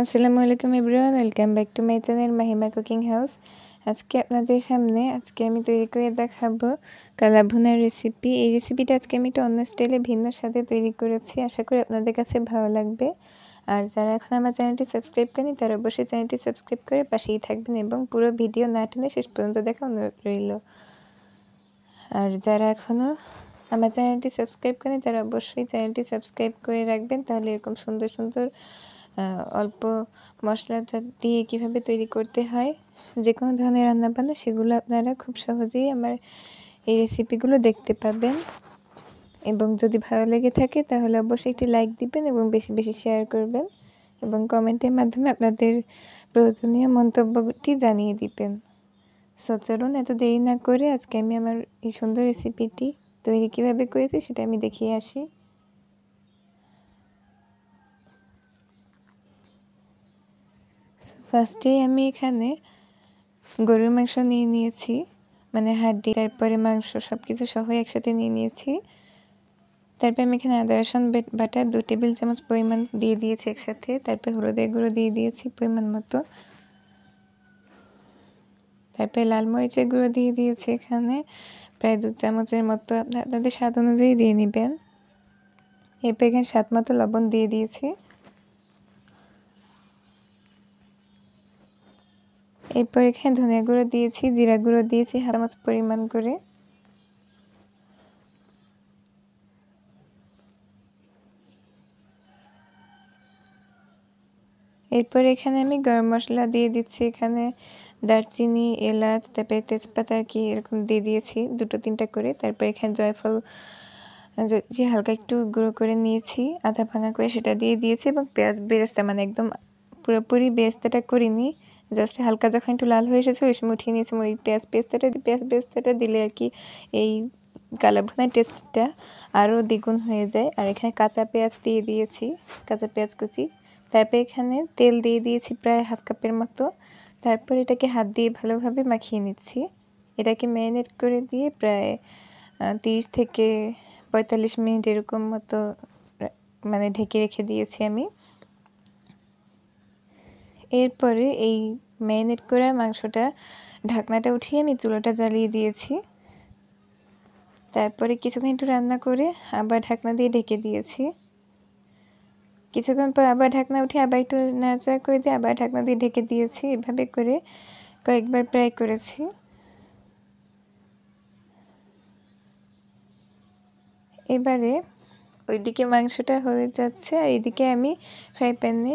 আসসালামু আলাইকুম everyone, welcome back to my channel Mahima cooking house. আজকে আপনাদের সামনে আমি তৈরি করে দেখাবো কালা ভুনার রেসিপি। এই রেসিপিটা আজকে আমি একটা অন্য স্টাইলে ভিন্ন স্বাদে তৈরি করেছি। আশা করি আপনাদের কাছে ভালো লাগবে। আর যারা এখন আমার চ্যানেলটি সাবস্ক্রাইব করেনি তারা অবশ্যই চ্যানেলটি সাবস্ক্রাইব করে পাশেই থাকবেন এবং পুরো ভিডিও না টেনে শেষ পর্যন্ত দেখা অনুরোধ রইল। আর যারা এখনও আমার চ্যানেলটি সাবস্ক্রাইব করেনি তারা অবশ্যই চ্যানেলটি সাবস্ক্রাইব করে রাখবেন, তাহলে এরকম সুন্দর সুন্দর অল্প মশলা দিয়ে কীভাবে তৈরি করতে হয় যে কোনো ধরনের রান্নাবান্না সেগুলো আপনারা খুব সহজেই আমার এই রেসিপিগুলো দেখতে পাবেন। এবং যদি ভালো লেগে থাকে তাহলে অবশ্যই একটি লাইক দিবেন এবং বেশি বেশি শেয়ার করবেন এবং কমেন্টের মাধ্যমে আপনাদের প্রয়োজনীয় মন্তব্যটি জানিয়ে দিবেন। চলুন এত দেরি না করে আজকে আমি আমার এই সুন্দর রেসিপিটি তৈরি কীভাবে করেছি সেটা আমি দেখিয়ে আসি। ফার্স্টেই আমি এখানে গরুর মাংস নিয়ে নিয়েছি, মানে হাড্ডি, তারপরে মাংস সব কিছু সহ একসাথে নিয়ে নিয়েছি। তারপর আমি এখানে আদা রসুন বাটা 2 টেবিল চামচ পরিমাণ দিয়ে দিয়েছি একসাথে। তারপর হলুদের গুঁড়ো দিয়ে দিয়েছি পরিমাণ মতো। তারপরে লাল মরিচের গুঁড়ো দিয়ে দিয়েছি এখানে প্রায় 2 চামচের মতো, আপনাদের স্বাদ অনুযায়ী দিয়ে নেবেন। এরপর এখানে স্বাদ মতো লবণ দিয়ে দিয়েছি। এরপর এখানে ধনিয়া গুঁড়ো দিয়েছি, জিরা গুঁড়ো দিয়েছি 1/2 চামচ পরিমাণ করে। এরপর এখানে আমি গরম মশলা দিয়ে দিচ্ছি, এখানে দারচিনি, এলাচ, তারপরে তেজপাতা আর কি এরকম দিয়ে দিয়েছি 2-3টা করে। তারপর এখানে জয়ফল যে হালকা একটু গুঁড়ো করে নিয়েছি আধা ভাঙা করে সেটা দিয়ে দিয়েছি এবং পেঁয়াজ বেরেস্তা, মানে একদম পুরোপুরি বেরেস্তাটা করিনি, জাস্ট হালকা যখন একটু লাল হয়ে এসেছে ওই সময় উঠিয়ে নিয়েছি। ওই পেঁয়াজ বেরেস্তাটা দিলে আর কি এই কালা ভুনার টেস্টটা আরও দ্বিগুণ হয়ে যায়। আর এখানে কাঁচা পেঁয়াজ দিয়ে দিয়েছি, কাঁচা পেঁয়াজ কুচি। তারপরে এখানে তেল দিয়ে দিয়েছি প্রায় 1/2 কাপের মতো। তারপর এটাকে হাত দিয়ে ভালোভাবে মাখিয়ে নিচ্ছি। এটাকে ম্যারিনেট করে দিয়ে প্রায় 30 থেকে 45 মিনিট এরকম মতো মানে ঢেকে রেখে দিয়েছি আমি। এরপরে এই ম্যারিনেট করা মাংসটা ঢাকনাটা উঠিয়ে আমি চুলাটা জ্বালিয়ে দিয়েছি। তারপরে কিছুক্ষণ একটু রান্না করে আবার ঢাকনা দিয়ে ঢেকে দিয়েছি। কিছুক্ষণ পর আবার ঢাকনা উঠে আবার একটু নাড়াচাড়া করে দিয়ে আবার ঢাকনা দিয়ে ঢেকে দিয়েছি। এভাবে করে কয়েকবার প্রায় করেছি। এবারে ওইদিকে মাংসটা হয়ে যাচ্ছে আর এদিকে আমি ফ্রাই প্যানে